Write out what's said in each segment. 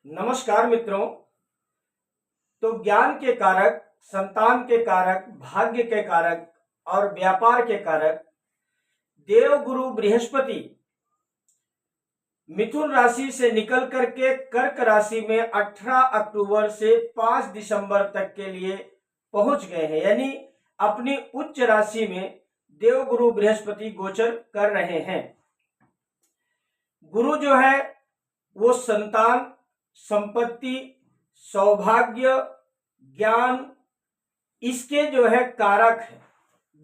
नमस्कार मित्रों। तो ज्ञान के कारक, संतान के कारक, भाग्य के कारक और व्यापार के कारक देव गुरु बृहस्पति मिथुन राशि से निकल करके कर्क राशि में 18 अक्टूबर से 5 दिसंबर तक के लिए पहुंच गए हैं। यानी अपनी उच्च राशि में देव गुरु बृहस्पति गोचर कर रहे हैं। गुरु जो है वो संतान, संपत्ति, सौभाग्य, ज्ञान, इसके जो है कारक है,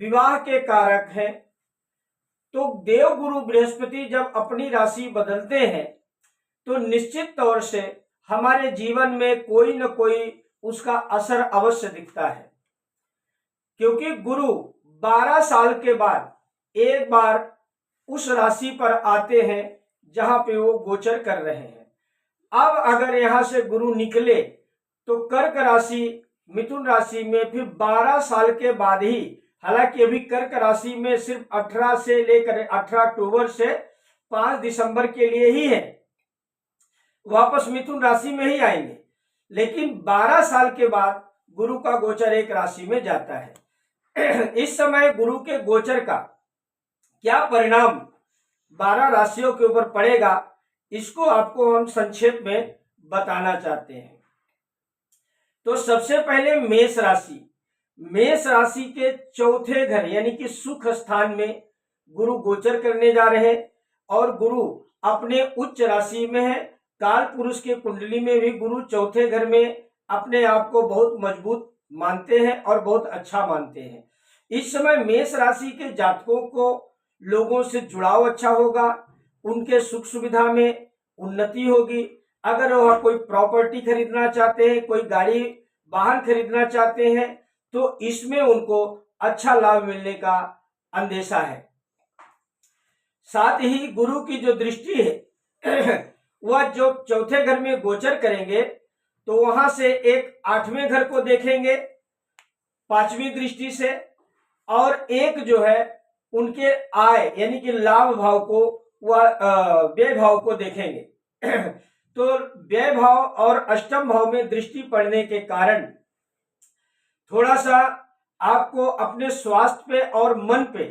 विवाह के कारक है। तो देव गुरु बृहस्पति जब अपनी राशि बदलते हैं तो निश्चित तौर से हमारे जीवन में कोई न कोई उसका असर अवश्य दिखता है, क्योंकि गुरु 12 साल के बाद एक बार उस राशि पर आते हैं जहां पे वो गोचर कर रहे हैं। अब अगर यहां से गुरु निकले तो कर्क राशि, मिथुन राशि में फिर 12 साल के बाद ही, हालांकि अभी कर्क राशि में सिर्फ 18 से लेकर 18 अक्टूबर से 5 दिसंबर के लिए ही है, वापस मिथुन राशि में ही आएंगे, लेकिन 12 साल के बाद गुरु का गोचर एक राशि में जाता है। इस समय गुरु के गोचर का क्या परिणाम 12 राशियों के ऊपर पड़ेगा, इसको आपको हम संक्षेप में बताना चाहते हैं। तो सबसे पहले मेष राशि, मेष राशि के चौथे घर यानी कि सुख स्थान में गुरु गोचर करने जा रहे हैं और गुरु अपने उच्च राशि में है। काल पुरुष के कुंडली में भी गुरु चौथे घर में अपने आप को बहुत मजबूत मानते हैं और बहुत अच्छा मानते हैं। इस समय मेष राशि के जातकों को लोगों से जुड़ाव अच्छा होगा, उनके सुख सुविधा में उन्नति होगी। अगर वह कोई प्रॉपर्टी खरीदना चाहते हैं, कोई गाड़ी वाहन खरीदना चाहते हैं, तो इसमें उनको अच्छा लाभ मिलने का अंदेशा है। साथ ही गुरु की जो दृष्टि है वह जो चौथे घर में गोचर करेंगे तो वहां से एक 8वें घर को देखेंगे 5वीं दृष्टि से, और एक जो है उनके आय यानी कि लाभ भाव को, वह व्यय भाव को देखेंगे। तो व्यय भाव और अष्टम भाव में दृष्टि पड़ने के कारण थोड़ा सा आपको अपने स्वास्थ्य पे और मन पे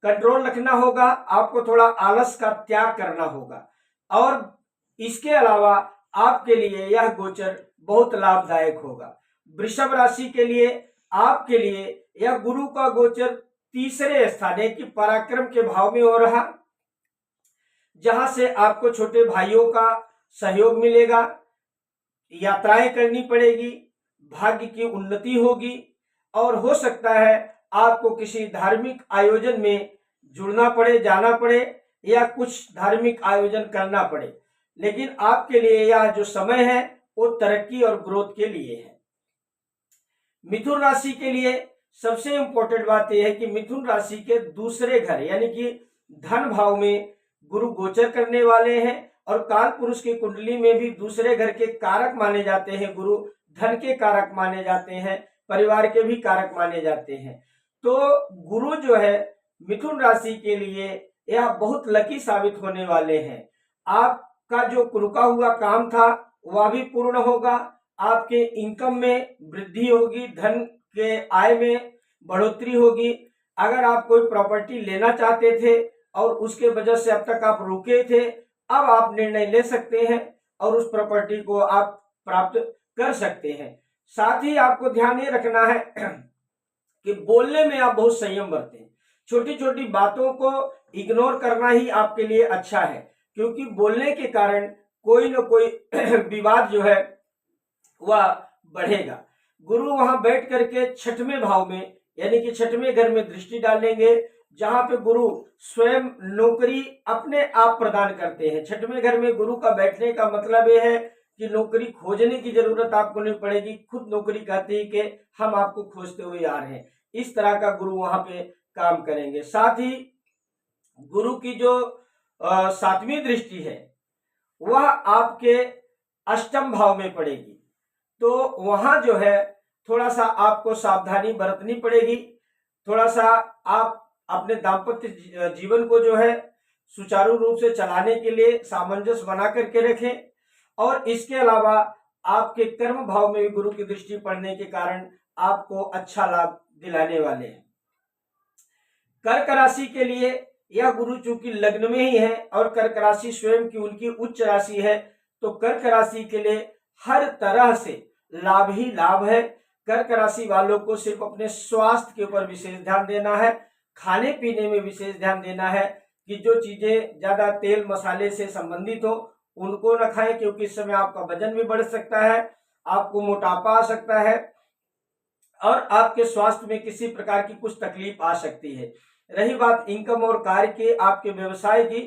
कंट्रोल रखना होगा, आपको थोड़ा आलस का त्याग करना होगा। और इसके अलावा आपके लिए यह गोचर बहुत लाभदायक होगा। वृषभ राशि के लिए, आपके लिए यह गुरु का गोचर तीसरे स्थान की पराक्रम के भाव में हो रहा, जहां से आपको छोटे भाइयों का सहयोग मिलेगा, यात्राएं करनी पड़ेगी, भाग्य की उन्नति होगी और हो सकता है आपको किसी धार्मिक आयोजन में जुड़ना पड़े, जाना पड़े या कुछ धार्मिक आयोजन करना पड़े। लेकिन आपके लिए यह जो समय है वो तरक्की और ग्रोथ के लिए है। मिथुन राशि के लिए सबसे इंपॉर्टेंट बात यह है कि मिथुन राशि के दूसरे घर यानी कि धन भाव में गुरु गोचर करने वाले हैं और काल पुरुष की कुंडली में भी दूसरे घर के कारक माने जाते हैं। गुरु धन के कारक माने जाते हैं, परिवार के भी कारक माने जाते हैं। तो गुरु जो है मिथुन राशि के लिए यह बहुत लकी साबित होने वाले हैं। आपका जो रुका हुआ काम था वह भी पूर्ण होगा, आपके इनकम में वृद्धि होगी, धन के आय में बढ़ोतरी होगी। अगर आप कोई प्रॉपर्टी लेना चाहते थे और उसके वजह से अब तक आप रुके थे, अब आप निर्णय ले सकते हैं और उस प्रॉपर्टी को आप प्राप्त कर सकते हैं। साथ ही आपको ध्यान ये रखना है कि बोलने में आप बहुत संयम बरतें। छोटी छोटी बातों को इग्नोर करना ही आपके लिए अच्छा है, क्योंकि बोलने के कारण कोई न कोई विवाद जो है वह बढ़ेगा। गुरु वहां बैठ करके 6वें भाव में यानी कि 6वें घर में दृष्टि डालेंगे, जहां पे गुरु स्वयं नौकरी अपने आप प्रदान करते हैं। 6वें घर में गुरु का बैठने का मतलब यह है कि नौकरी खोजने की जरूरत आपको नहीं पड़ेगी, खुद नौकरी कहती है कि हम आपको खोजते हुए आ रहे हैं। इस तरह का गुरु वहां पे काम करेंगे। साथ ही गुरु की जो 7वीं दृष्टि है वह आपके अष्टम भाव में पड़ेगी, तो वहां जो है थोड़ा सा आपको सावधानी बरतनी पड़ेगी। थोड़ा सा आप अपने दाम्पत्य जीवन को जो है सुचारू रूप से चलाने के लिए सामंजस्य बना करके रखें और इसके अलावा आपके कर्म भाव में भी गुरु की दृष्टि पड़ने के कारण आपको अच्छा लाभ दिलाने वाले हैं। कर्क राशि के लिए यह गुरु चूंकि लग्न में ही है और कर्क राशि स्वयं की उनकी उच्च राशि है, तो कर्क राशि के लिए हर तरह से लाभ ही लाभ है। कर्क राशि वालों को सिर्फ अपने स्वास्थ्य के ऊपर विशेष ध्यान देना है, खाने पीने में विशेष ध्यान देना है कि जो चीजें ज्यादा तेल मसाले से संबंधित हो उनको न खाएं, क्योंकि इस समय आपका वजन भी बढ़ सकता है, आपको मोटापा आ सकता है और आपके स्वास्थ्य में किसी प्रकार की कुछ तकलीफ आ सकती है। रही बात इनकम और कार्य के आपके व्यवसाय की,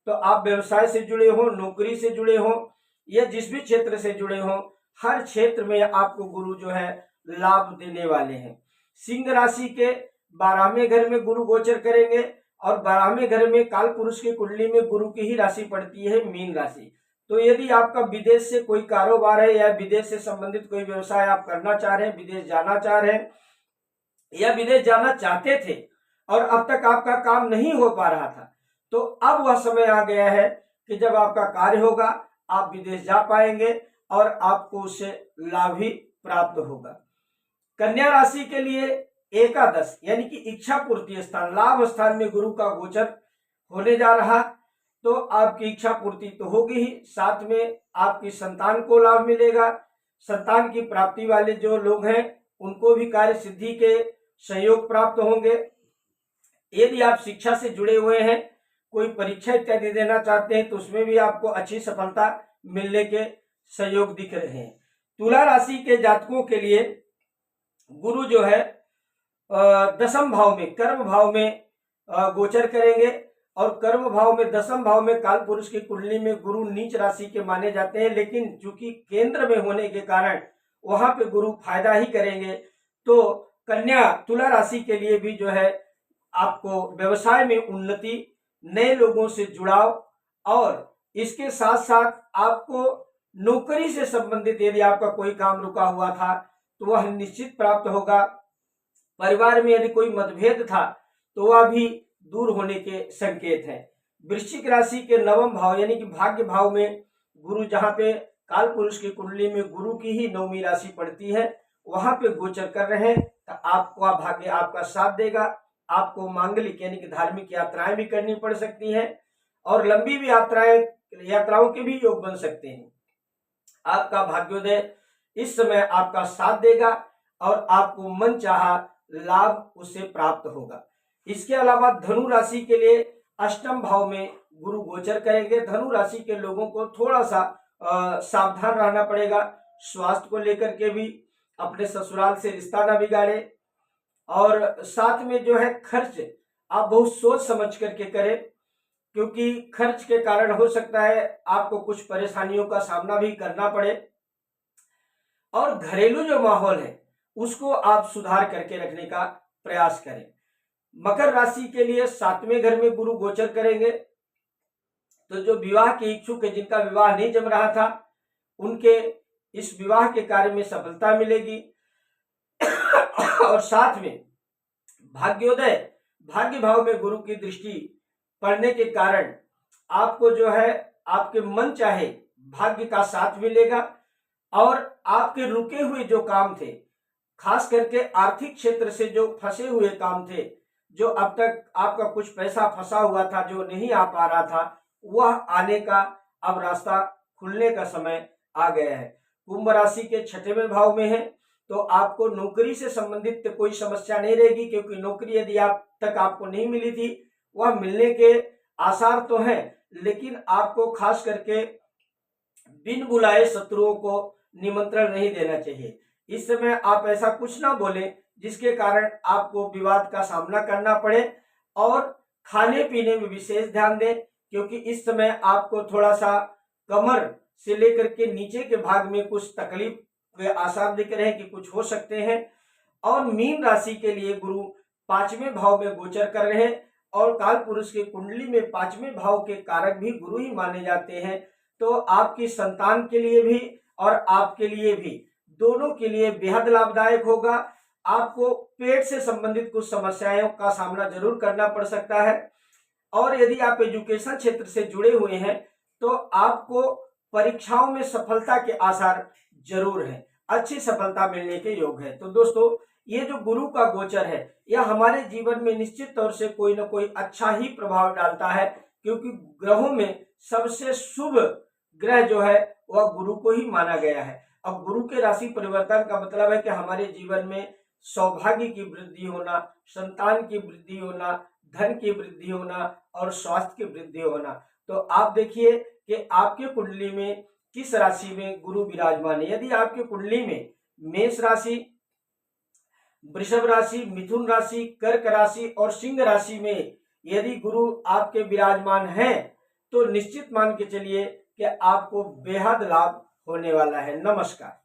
तो आप व्यवसाय से जुड़े हो, नौकरी से जुड़े हो या जिस भी क्षेत्र से जुड़े हो, हर क्षेत्र में आपको गुरु जो है लाभ देने वाले हैं। सिंह राशि के 12वें घर में गुरु गोचर करेंगे और 12वें घर में काल पुरुष की कुंडली में गुरु की ही राशि पड़ती है मीन राशि। तो यदि आपका विदेश से कोई कारोबार है या विदेश से संबंधित कोई व्यवसाय आप करना चाह रहे हैं, विदेश जाना चाह रहे हैं या विदेश जाना चाहते थे और अब तक आपका काम नहीं हो पा रहा था, तो अब वह समय आ गया है कि जब आपका कार्य होगा आप विदेश जा पाएंगे और आपको उससे लाभ ही प्राप्त होगा। कन्या राशि के लिए एकादश यानी कि इच्छा पूर्ति स्थान, लाभ स्थान में गुरु का गोचर होने जा रहा, तो आपकी इच्छा पूर्ति तो होगी ही, साथ में आपकी संतान को लाभ मिलेगा। संतान की प्राप्ति वाले जो लोग हैं उनको भी कार्य सिद्धि के सहयोग प्राप्त होंगे। यदि आप शिक्षा से जुड़े हुए हैं, कोई परीक्षा इत्यादि देना चाहते हैं, तो उसमें भी आपको अच्छी सफलता मिलने के सहयोग दिख रहे हैं। तुला राशि के जातकों के लिए गुरु जो है दसम भाव में, कर्म भाव में गोचर करेंगे और कर्म भाव में, दसम भाव में काल पुरुष की कुंडली में गुरु नीच राशि के माने जाते हैं, लेकिन चूंकि केंद्र में होने के कारण वहां पे गुरु फायदा ही करेंगे। तो कन्या तुला राशि के लिए भी जो है आपको व्यवसाय में उन्नति, नए लोगों से जुड़ाव और इसके साथ साथ आपको नौकरी से संबंधित यदि आपका कोई काम रुका हुआ था तो वह निश्चित प्राप्त होगा। परिवार में यदि कोई मतभेद था तो वह भी दूर होने के संकेत हैं। वृश्चिक राशि के नवम भाव यानी कि भाग्य भाव में गुरु, जहां पे काल पुरुष की कुंडली में गुरु की ही नवमी राशि पड़ती है, वहां पे गोचर कर रहे हैं, तो आपका भाग्य आपका साथ देगा। आपको मांगलिक यानी कि धार्मिक यात्राएं भी करनी पड़ सकती हैं और लंबी भी यात्राओं के भी योग बन सकते हैं। आपका भाग्योदय इस समय आपका साथ देगा और आपको मन चाहा लाभ उससे प्राप्त होगा। इसके अलावा धनु राशि के लिए अष्टम भाव में गुरु गोचर करेंगे। धनु राशि के लोगों को थोड़ा सा सावधान रहना पड़ेगा, स्वास्थ्य को लेकर के भी, अपने ससुराल से रिश्ता ना बिगाड़े और साथ में जो है खर्च आप बहुत सोच समझ करके करें, क्योंकि खर्च के कारण हो सकता है आपको कुछ परेशानियों का सामना भी करना पड़े। और घरेलू जो माहौल है उसको आप सुधार करके रखने का प्रयास करें। मकर राशि के लिए 7वें घर में गुरु गोचर करेंगे, तो जो विवाह के इच्छुक है, जिनका विवाह नहीं जम रहा था, उनके इस विवाह के कार्य में सफलता मिलेगी। और साथ में भाग्योदय, भाग्य भाव में गुरु की दृष्टि पड़ने के कारण आपको जो है आपके मन चाहे भाग्य का साथ मिलेगा और आपके रुके हुए जो काम थे, खास करके आर्थिक क्षेत्र से जो फंसे हुए काम थे, जो अब तक आपका कुछ पैसा फंसा हुआ था जो नहीं आ पा रहा था, वह आने का अब रास्ता खुलने का समय आ गया है। कुंभ राशि के 6वें भाव में है, तो आपको नौकरी से संबंधित कोई समस्या नहीं रहेगी, क्योंकि नौकरी यदि आप तक आपको नहीं मिली थी वह मिलने के आसार तो हैं, लेकिन आपको खास करके बिन बुलाए शत्रुओं को निमंत्रण नहीं देना चाहिए। इस समय आप ऐसा कुछ ना बोलें जिसके कारण आपको विवाद का सामना करना पड़े और खाने पीने में विशेष ध्यान दें, क्योंकि इस समय आपको थोड़ा सा कमर से लेकर के नीचे के भाग में कुछ तकलीफ के आसार दिख रहे हैं कि कुछ हो सकते हैं। और मीन राशि के लिए गुरु 5वें भाव में गोचर कर रहे हैं और काल पुरुष की कुंडली में 5वें भाव के कारक भी गुरु ही माने जाते हैं। तो आपकी संतान के लिए भी और आपके लिए भी, दोनों के लिए बेहद लाभदायक होगा। आपको पेट से संबंधित कुछ समस्याओं का सामना जरूर करना पड़ सकता है और यदि आप एजुकेशन क्षेत्र से जुड़े हुए हैं तो आपको परीक्षाओं में सफलता के आसार जरूर हैं, अच्छी सफलता मिलने के योग है। तो दोस्तों ये जो गुरु का गोचर है यह हमारे जीवन में निश्चित तौर से कोई ना कोई अच्छा ही प्रभाव डालता है, क्योंकि ग्रहों में सबसे शुभ ग्रह जो है वह गुरु को ही माना गया है। अब गुरु के राशि परिवर्तन का मतलब है कि हमारे जीवन में सौभाग्य की वृद्धि होना, संतान की वृद्धि होना, धन की वृद्धि होना और स्वास्थ्य की वृद्धि होना। तो आप देखिए कि आपके कुंडली में किस राशि में गुरु विराजमान है। यदि आपके कुंडली में मेष राशि, वृषभ राशि, मिथुन राशि, कर्क राशि और सिंह राशि में यदि गुरु आपके विराजमान हैं तो निश्चित मान के चलिए कि आपको बेहद लाभ होने वाला है। नमस्कार।